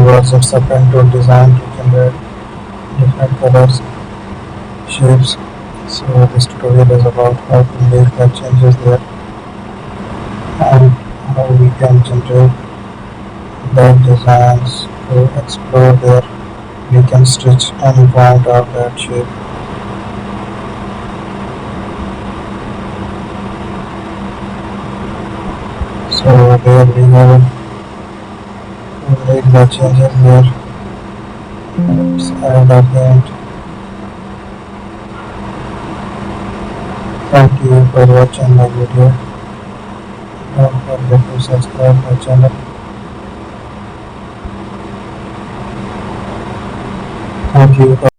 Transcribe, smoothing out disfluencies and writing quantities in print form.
keywords. It's a pen tool designed to generate different colors, shapes. So this tutorial is about how to make the changes there and how we can generate the designs to explore there. We can stitch any point of that shape. So there we have it. We make the changes there. Let's add a paint. Thank you for watching my video. Don't forget to subscribe my channel. Thank you.